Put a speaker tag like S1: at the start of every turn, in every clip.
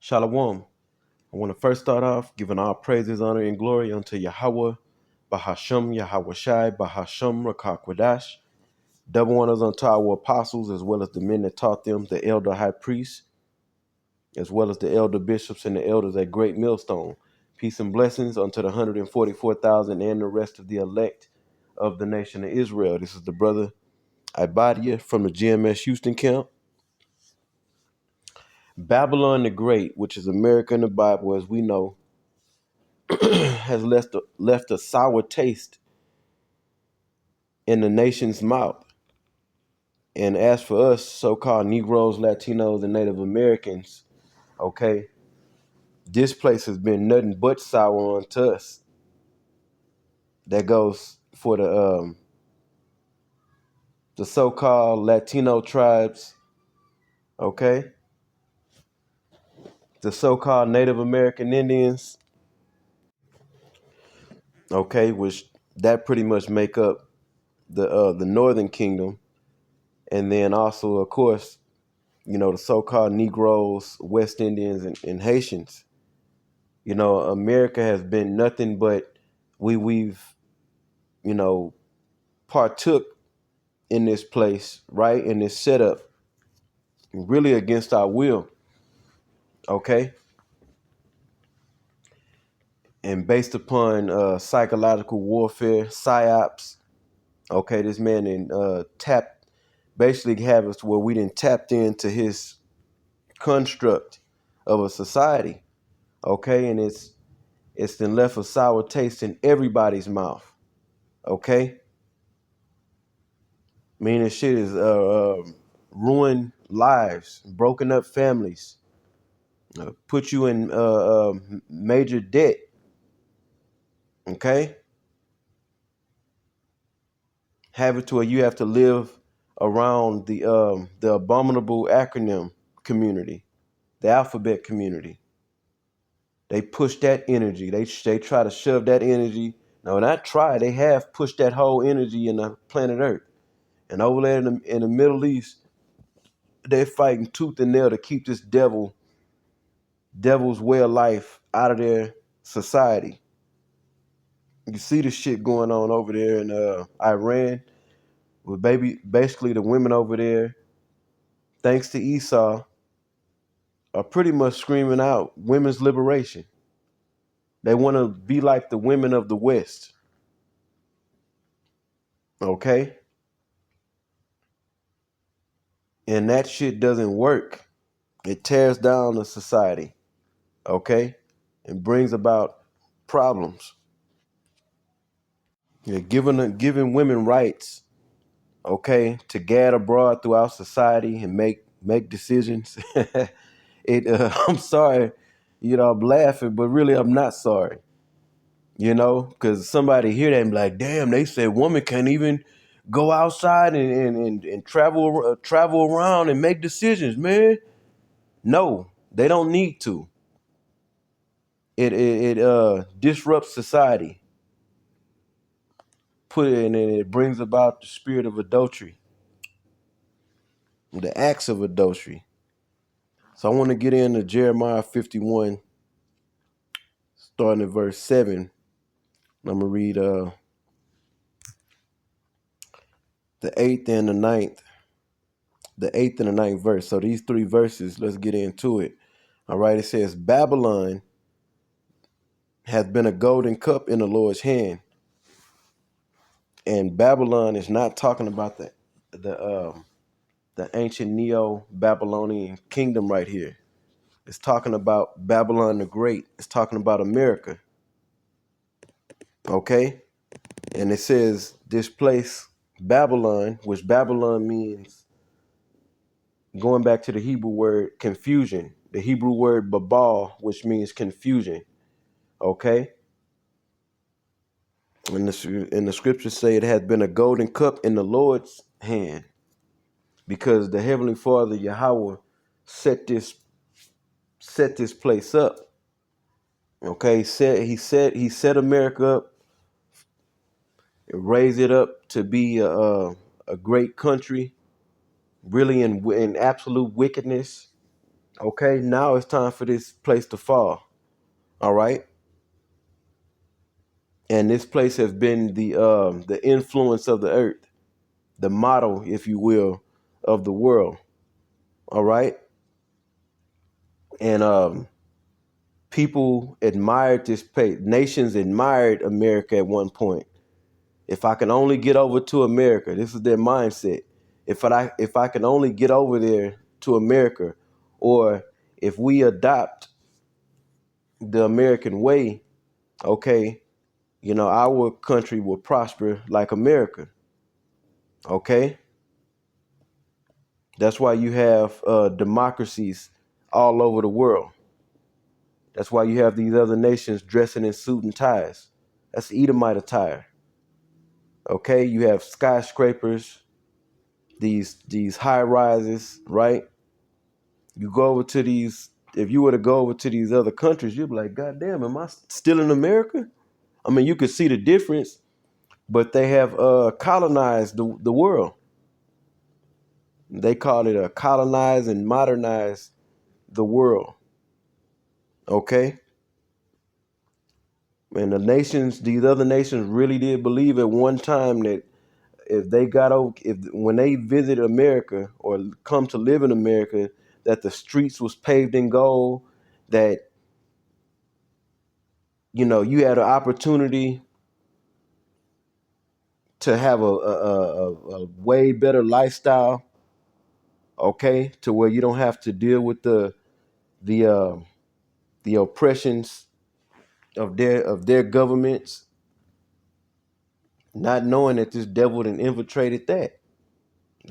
S1: Shalom. I want to first start off giving all praises, honor, and glory unto Yahweh, Bahasham, Yahweh Shai, Bahasham, Rakakwadash. Double honors unto our apostles, as well as the men that taught them, the elder high priests, as well as the elder bishops and the elders at Great Millstone. Peace and blessings unto the 144,000 and the rest of the elect of the nation of Israel. This is the brother Ibadia from the GMS Houston camp. Babylon the Great, which is America in the Bible, as we know, has left a sour taste in the nation's mouth. And as for us, so-called Negroes, Latinos, and Native Americans, okay, this place has been nothing but sour on to us. That goes for the so-called Latino tribes, okay, the so-called Native American Indians, okay, which that pretty much make up the Northern Kingdom, and then also, of course, the so-called Negroes, West Indians, and Haitians. America has been nothing but we've partook in this place, right, in this setup, really against our will, okay, and based upon psychological warfare, psyops. Okay, this man basically have us where we didn't tapped into his construct of a society, okay, and it's then left a sour taste in everybody's mouth, okay. Meaning shit is ruined lives, broken up families, put you in major debt. Okay, have it to where you have to live around the abominable acronym community, the alphabet community. They push that energy. They try to shove that energy. No, not try. They have pushed that whole energy in the planet Earth, and over there in the Middle East, they're fighting tooth and nail to keep this devil's way of life out of their society. You see the shit going on over there in Iran with basically the women over there, thanks to Esau, are pretty much screaming out women's liberation. They want to be like the women of the West. Okay? And that shit doesn't work. It tears down the society. Okay? And brings about problems. Yeah, giving women rights, okay, to gad abroad throughout society and make decisions. I'm sorry, I'm laughing, but really I'm not sorry, because somebody hear that and be like, damn, they said woman can't even go outside and travel around and make decisions, man. No, they don't need to. It disrupts society. And it brings about the spirit of adultery, the acts of adultery. So I want to get into Jeremiah 51, starting at verse 7. I'm gonna read the eighth and the ninth verse. So these three verses, let's get into it. All right, it says, Babylon has been a golden cup in the Lord's hand. And Babylon is not talking about the ancient Neo-Babylonian kingdom right here. It's talking about Babylon the Great. It's talking about America. Okay? And it says this place, Babylon, which Babylon means, going back to the Hebrew word confusion, the Hebrew word babal, which means confusion. Okay? And the scriptures say it has been a golden cup in the Lord's hand, because the Heavenly Father, Yahweh, set this place up. Okay, he set America up, raised it up to be a great country, really in absolute wickedness. Okay, now it's time for this place to fall. All right. And this place has been the influence of the earth, the model, if you will, of the world. All right. And people admired this place. Nations admired America at one point. If I can only get over to America, this is their mindset. If I can only get over there to America, or if we adopt the American way, okay, our country will prosper like America. Okay, that's why you have democracies all over the world. That's why you have these other nations dressing in suit and ties. That's Edomite attire. Okay, you have skyscrapers, these high rises, right? You go over to these. If you were to go over to these other countries, you'd be like, God damn, am I still in America? I mean, you could see the difference, but they have colonized the world. They call it a colonize and modernize the world. Okay, and these other nations really did believe at one time that if they got over, if when they visit America or come to live in America, that the streets was paved in gold, that you had an opportunity to have a way better lifestyle, okay, to where you don't have to deal with the uh, the oppressions of their governments, not knowing that this devil had infiltrated that.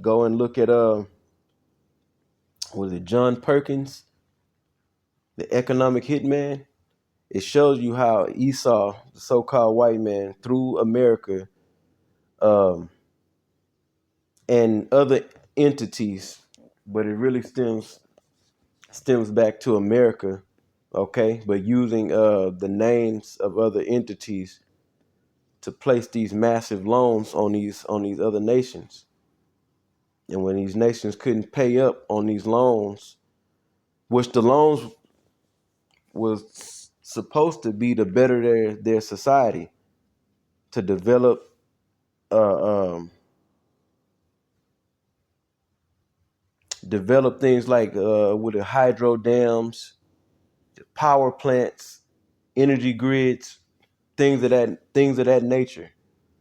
S1: Go and look at was it John Perkins, the economic hitman? It shows you how Esau, the so-called white man, through America um, and other entities, but it really stems back to America, okay? But using the names of other entities to place these massive loans on these other nations. And when these nations couldn't pay up on these loans, which the loans was supposed to be to better their society, to uh, um, develop things like with the hydro dams, power plants, energy grids, things of that nature,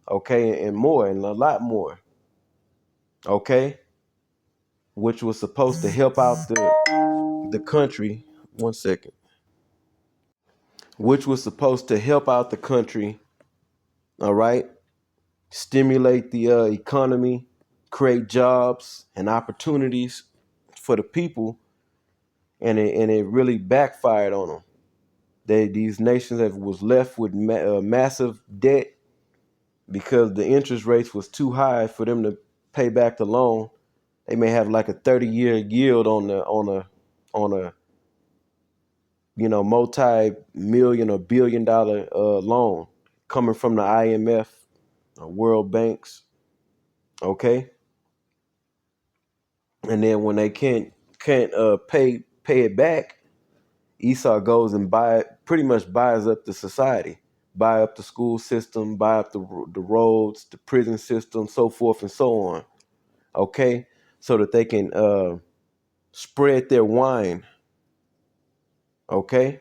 S1: okay, and more, and a lot more, okay, which was supposed to help out the country. One second. Which was supposed to help out the country, all right, stimulate the economy, create jobs and opportunities for the people, and it really backfired on them. These nations that was left with massive debt because the interest rates was too high for them to pay back the loan. They may have like a 30-year yield on a multi-million or billion-dollar loan coming from the IMF, World Banks, okay? And then when they can't pay it back, Esau goes and pretty much buys up the society, buy up the school system, buy up the roads, the prison system, so forth and so on. Okay, so that they can spread their wine. Okay,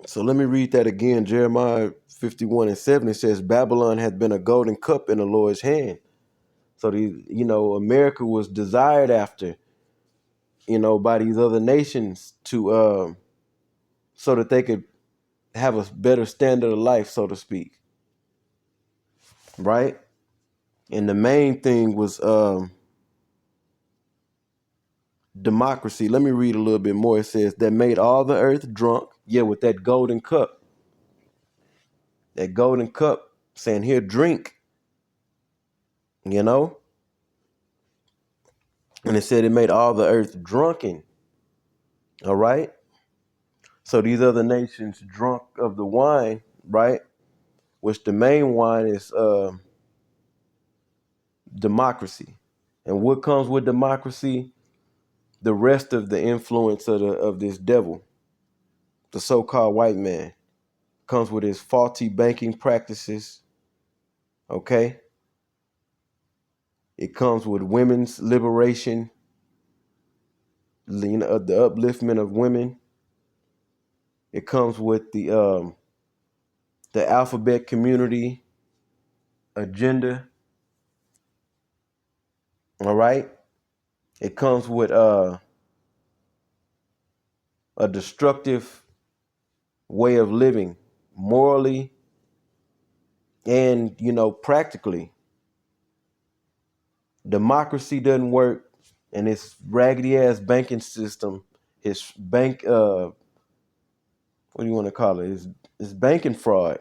S1: so let me read that again. Jeremiah 51:7. It says, Babylon hath been a golden cup in the Lord's hand. So America was desired after, by these other nations to so that they could have a better standard of life, so to speak. Right? And the main thing was democracy. Let me read a little bit more. It says, that made all the earth drunk. Yeah, with that golden cup. That golden cup saying, here, drink, you know? And it said it made all the earth drunken. All right? So these other nations drunk of the wine, right? Which the main wine is democracy. And what comes with democracy? The rest of the influence of this devil, the so-called white man, comes with his faulty banking practices. Okay. It comes with women's liberation, the upliftment of women. It comes with the alphabet community agenda. All right. It comes with a destructive way of living, morally and practically. Democracy doesn't work, and its raggedy ass banking system, his bank what do you want to call it? It's banking fraud.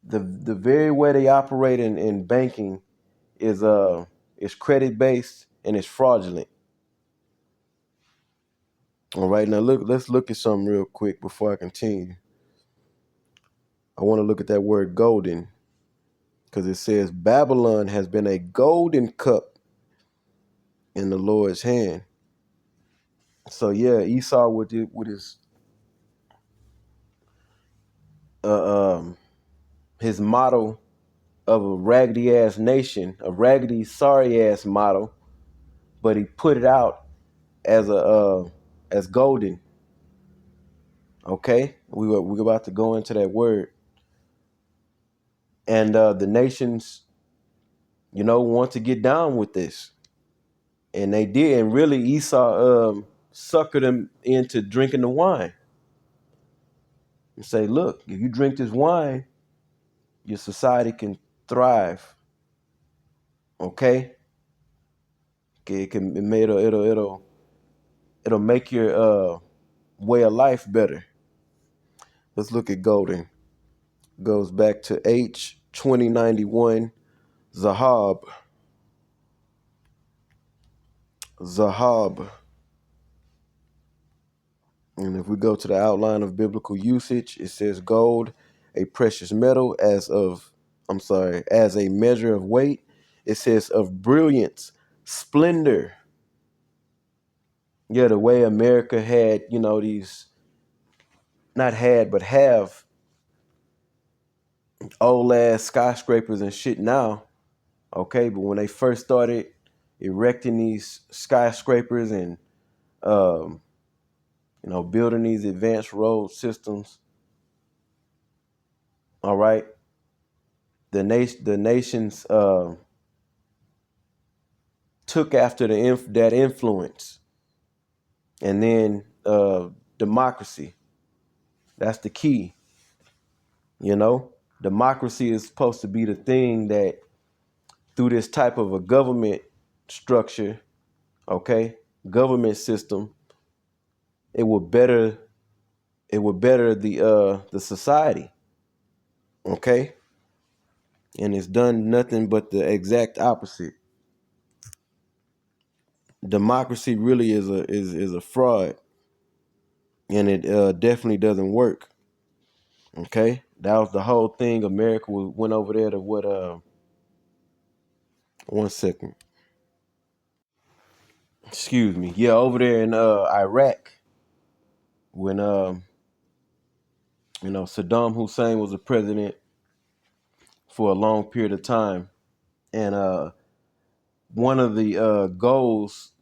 S1: The very way they operate in banking is credit based and it's fraudulent. All right, now let's look at something real quick before I continue. I want to look at that word golden, because it says Babylon has been a golden cup in the Lord's hand. So yeah, Esau with uh, um, his model of a raggedy ass nation, a raggedy sorry ass model, but he put it out as as golden. Okay, we're about to go into that word, and the nations, want to get down with this, and they did, and really Esau suckered them into drinking the wine and say, look, if you drink this wine, your society can thrive. Okay, it'll make your way of life better. Let's look at golden. Goes back to H2091 Zahab. Zahab. And if we go to the outline of biblical usage, it says gold, a precious metal as a measure of weight. It says of brilliance, splendor. Yeah, the way America had, these, not had, but have old ass skyscrapers and shit now. Okay, but when they first started erecting these skyscrapers and um, building these advanced road systems, all right, the nations took after that influence, and then democracy. That's the key. Democracy is supposed to be the thing that through this type of a government structure, okay, government system, it would better the society, okay, and it's done nothing but the exact opposite. Democracy really is a fraud, and it definitely doesn't work. Okay, that was the whole thing. America went over there to what? 1 second. Excuse me. Yeah, over there in Iraq, when Saddam Hussein was the president for a long period of time, and one of the goals.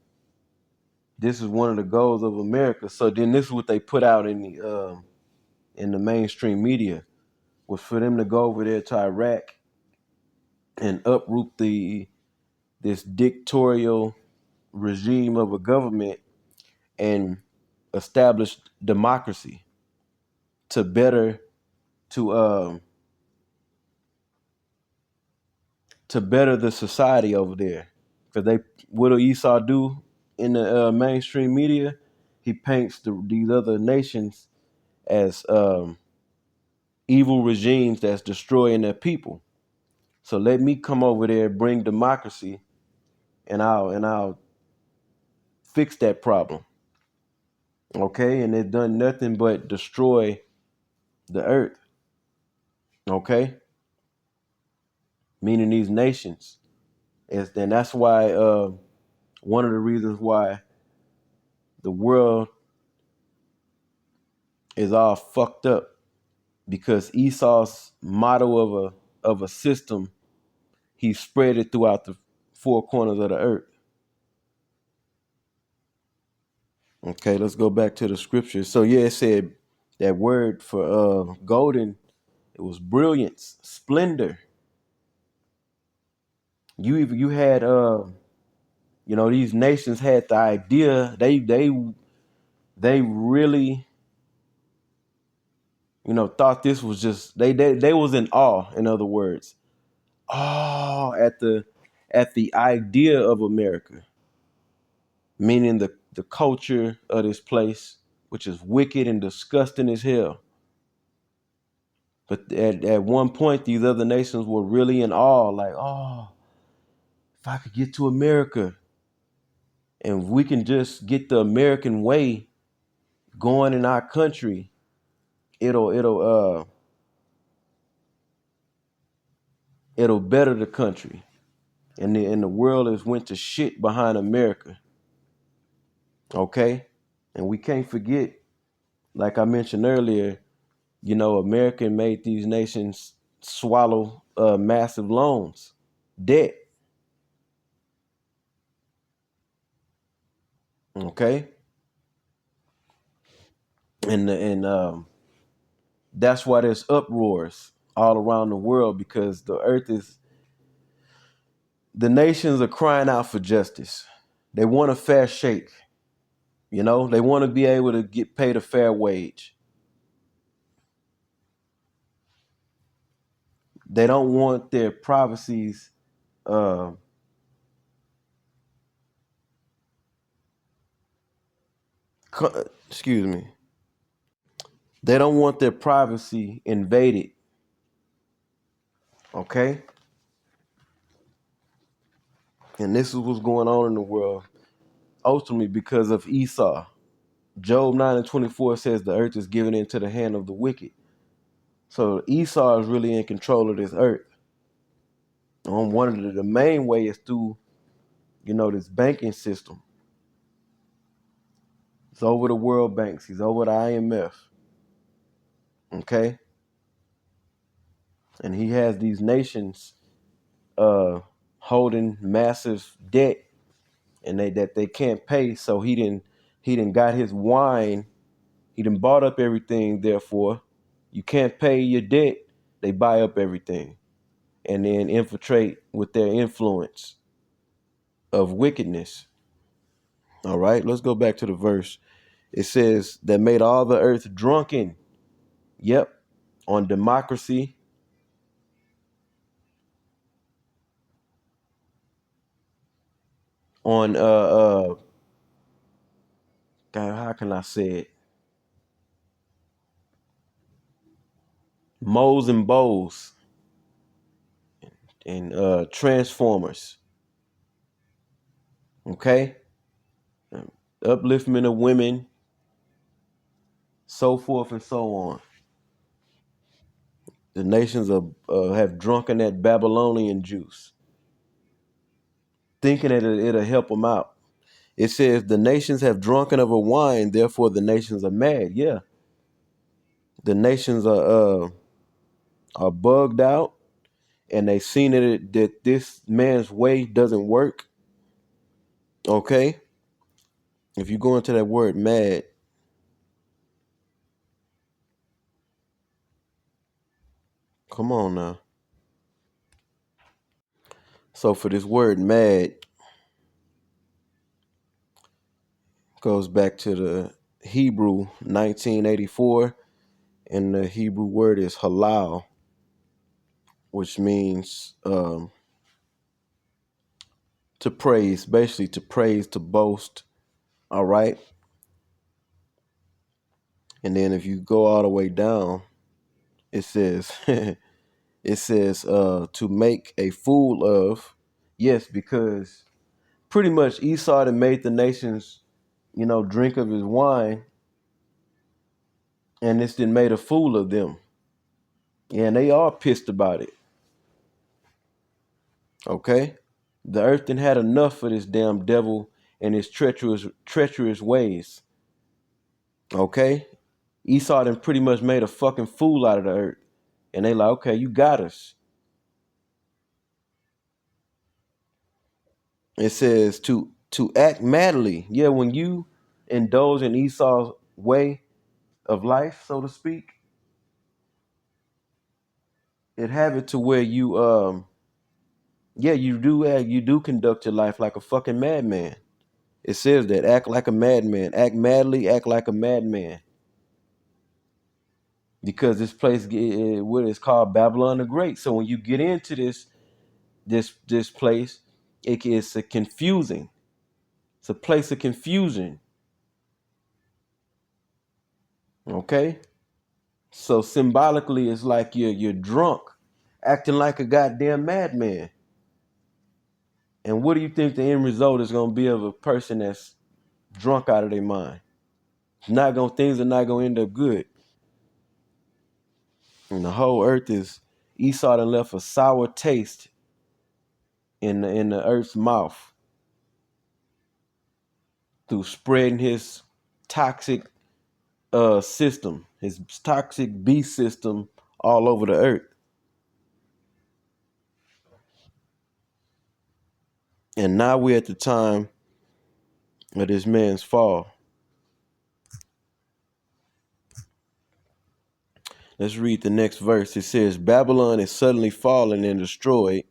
S1: This is one of the goals of America. So then, this is what they put out in the mainstream media, was for them to go over there to Iraq and uproot this dictatorial regime of a government and establish democracy to better to better the society over there. Because what do Esau do in the mainstream media? He paints these other nations as evil regimes that's destroying their people. So let me come over there, bring democracy, and I'll fix that problem. Okay, and they've done nothing but destroy the earth. Okay, meaning these nations. And that's why one of the reasons why the world is all fucked up, because Esau's model of a system, he spread it throughout the four corners of the earth. Okay, let's go back to the scripture. So yeah, it said that word for golden, it was brilliance, splendor. You had these nations had the idea, they really thought this was just they was in awe, in other words. Awe at the idea of America, meaning the culture of this place, which is wicked and disgusting as hell. But at one point, these other nations were really in awe, like, oh, if I could get to America and we can just get the American way going in our country, it'll better the country. And the world has went to shit behind America. Okay? And we can't forget, like I mentioned earlier, America made these nations swallow massive loans, debt. Okay? And that's why there's uproars all around the world, because the nations are crying out for justice. They want a fair shake. They want to be able to get paid a fair wage. They don't want their privacies uh, excuse me. They don't want their privacy invaded. Okay? And this is what's going on in the world, ultimately because of Esau. Job 9:24 says the earth is given into the hand of the wicked. So Esau is really in control of this earth. One of the main way is through, this banking system. He's over the world banks. He's over the IMF. Okay? And he has these nations holding massive debt, and they can't pay. So he didn't got his wine. He done bought up everything. Therefore, you can't pay your debt. They buy up everything and then infiltrate with their influence of wickedness. All right, let's go back to the verse. It says that made all the earth drunken. Yep, on democracy, on God, how can I say it? Moles and bows and transformers. Okay, upliftment of women, so forth and so on. The nations have drunken that Babylonian juice, thinking that it'll help them out. It says the nations have drunken of a wine, therefore the nations are mad. Yeah, the nations are bugged out, and they seen that this man's way doesn't work. Okay, if you go into that word mad, come on now. So for this word mad, goes back to the Hebrew 1984, and the Hebrew word is halal, which means to praise, basically to praise, to boast. All right. And then if you go all the way down, it says it says to make a fool of. Yes, because pretty much Esau had made the nations, drink of his wine, and it's then made a fool of them. Yeah, and they are pissed about it. Okay. The earth done had enough of this damn devil and his treacherous ways. Okay? Esau done pretty much made a fucking fool out of the earth. And they like, okay, you got us. It says to act madly. Yeah, when you indulge in Esau's way of life, so to speak, it have it to where you yeah, you do conduct your life like a fucking madman. It says that act like a madman, act madly, act like a madman. Because this place, what is called Babylon the Great. So when you get into this place, it's a confusing. It's a place of confusion. Okay, so symbolically, it's like you're drunk, acting like a goddamn madman. And what do you think the end result is going to be of a person that's drunk out of their mind? Things are not gonna end up good. And the whole earth is Esau done left a sour taste in the earth's mouth through spreading his toxic system, his toxic beast system all over the earth. And now we're at the time of this man's fall. Let's read the next verse. It says, Babylon is suddenly fallen and destroyed,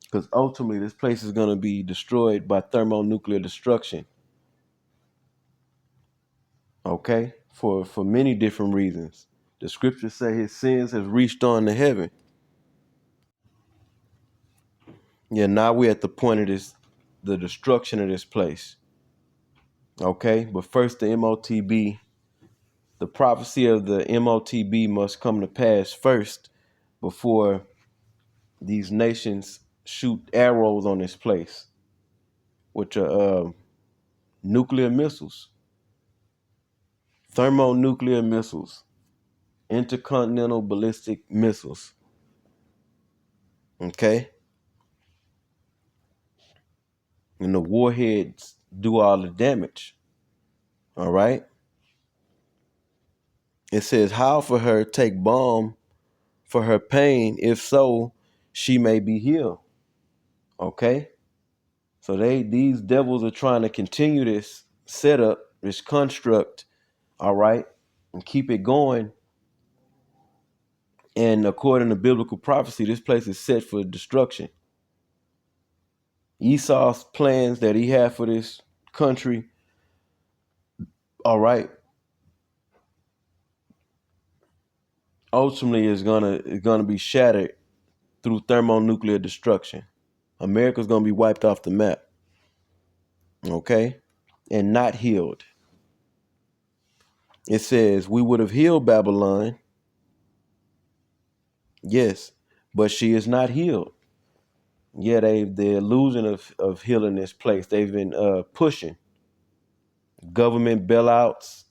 S1: because ultimately this place is going to be destroyed by thermonuclear destruction. Okay? For many different reasons. The scriptures say his sins have reached on to heaven. Yeah, now we're at the point of the destruction of this place. Okay? But first the MOTB, the prophecy of the MOTB must come to pass first before these nations shoot arrows on this place, which are nuclear missiles, thermonuclear missiles, intercontinental ballistic missiles. Okay? And the warheads do all the damage. All right? It says, how for her take balm for her pain, if so, she may be healed. Okay? So these devils are trying to continue this setup, this construct, all right, and keep it going. And according to biblical prophecy, this place is set for destruction. Esau's plans that he had for this country, all right, ultimately is gonna be shattered through thermonuclear destruction. America's gonna be wiped off the map. Okay? And not healed. It says, we would have healed Babylon. Yes, but she is not healed. Yeah, the illusion of healing this place. They've been pushing government bailouts,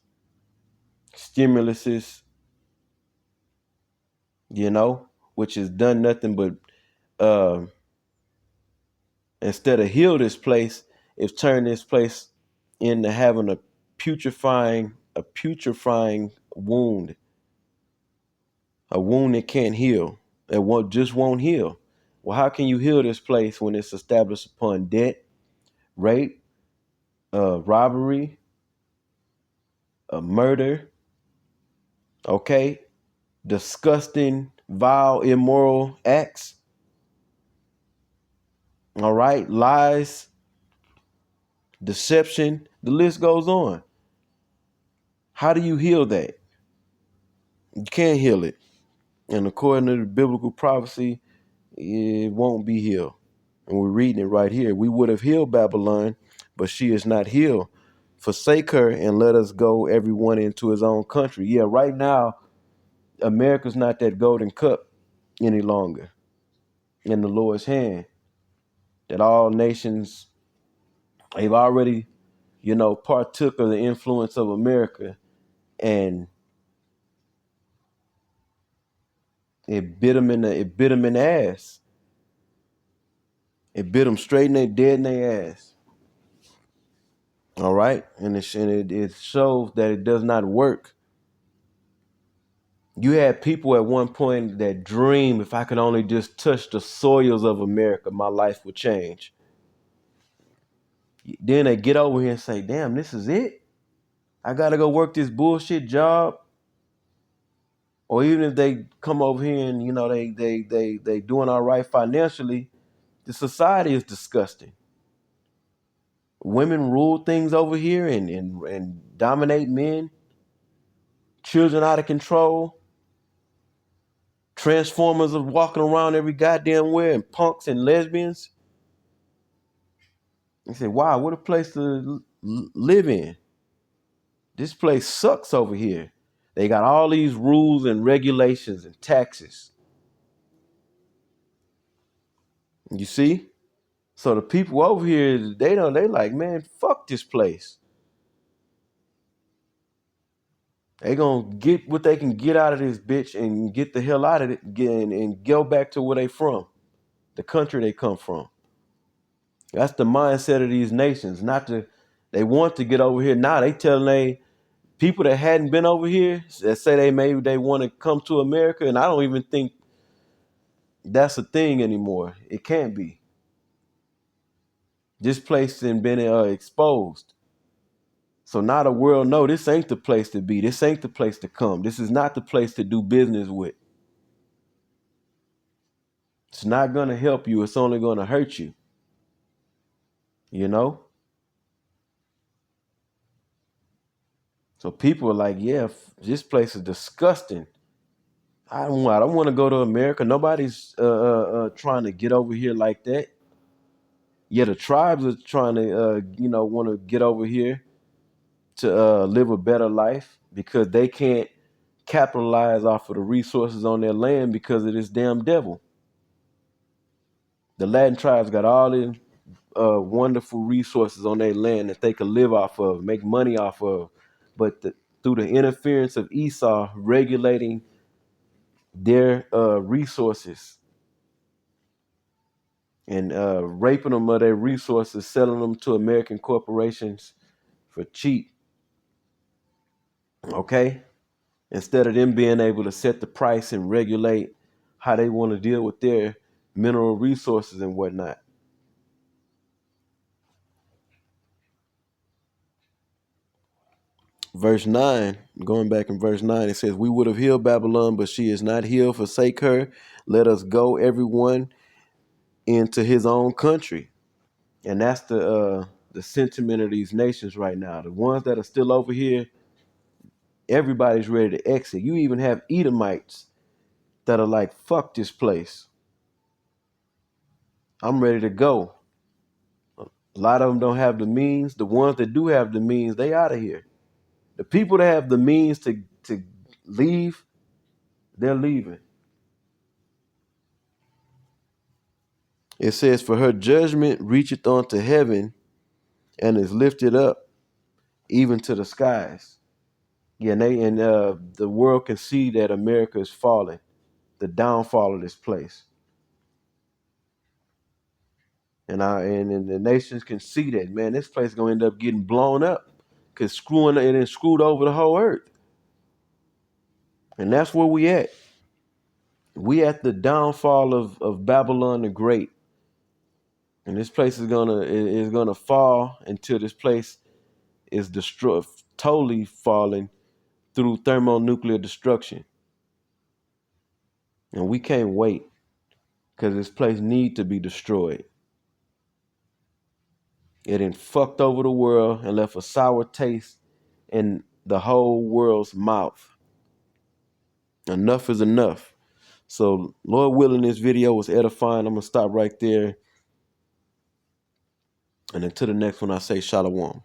S1: stimuluses, which has done nothing but uh, instead of heal this place, it's turned this place into having a putrefying wound, a wound that can't heal, that won't heal. Well, how can you heal this place when it's established upon debt, rape, robbery, murder, okay, disgusting, vile, immoral acts, all right, lies, deception, the list goes on. How do you heal that? You can't heal it. And according to the biblical prophecy, it won't be healed. And we're reading it right here. We would have healed Babylon, but she is not healed. Forsake her and let us go, everyone into his own country. Yeah, right now, America's not that golden cup any longer in the Lord's hand. That all nations, they've already, partook of the influence of America, and it bit them in the ass. It bit them straight in their dead in their ass. All right, and it shows that it does not work. You had people at one point that dream, if I could only just touch the soils of America, my life would change. Then they get over here and say, damn, this is it? I gotta go work this bullshit job. Or even if they come over here and they doing all right financially, the society is disgusting. Women rule things over here and dominate men. Children out of control. Transformers are walking around every goddamn where, and punks and lesbians. You say, wow, what a place to live in. This place sucks over here. They got all these rules and regulations and taxes. You see? So the people over here, they like, man, fuck this place. They gonna get what they can get out of this bitch and get the hell out of it again and go back to where they from, the country they come from. That's the mindset of these nations. They want to get over here. Now they telling they people that hadn't been over here that say they want to come to America, and I don't even think that's a thing anymore. It can't be. This place has been exposed. So now the world know this ain't the place to be. This ain't the place to come. This is not the place to do business with. It's not going to help you. It's only going to hurt you. You know? So people are like, yeah, this place is disgusting. I don't want to go to America. Nobody's trying to get over here like that. Yeah, the tribes are trying to, want to get over here to live a better life because they can't capitalize off of the resources on their land because of this damn devil. The Latin tribes got all the wonderful resources on their land that they could live off of, make money off of. But through the interference of Esau regulating their resources and raping them of their resources, selling them to American corporations for cheap. Okay? Instead of them being able to set the price and regulate how they want to deal with their mineral resources and whatnot. Verse 9, going back in verse 9, it says, we would have healed Babylon, but she is not healed. Forsake her. Let us go, everyone, into his own country. And that's the sentiment of these nations right now. The ones that are still over here, everybody's ready to exit. You even have Edomites that are like, fuck this place. I'm ready to go. A lot of them don't have the means. The ones that do have the means, they out of here. The people that have the means to leave, they're leaving. It says, for her judgment reacheth unto heaven and is lifted up even to the skies. Yeah, and the world can see that America is falling, the downfall of this place. And the nations can see that, man, this place is gonna end up getting blown up because screwed over the whole earth. And that's where we at. We at the downfall of Babylon the Great. And this place is gonna fall until this place is destroyed, totally falling through thermonuclear destruction. And we can't wait because this place need to be destroyed. It done fucked over the world and left a sour taste in the whole world's mouth. Enough is enough. So, Lord willing, this video was edifying. I'm going to stop right there. And until the next one, I say shalom.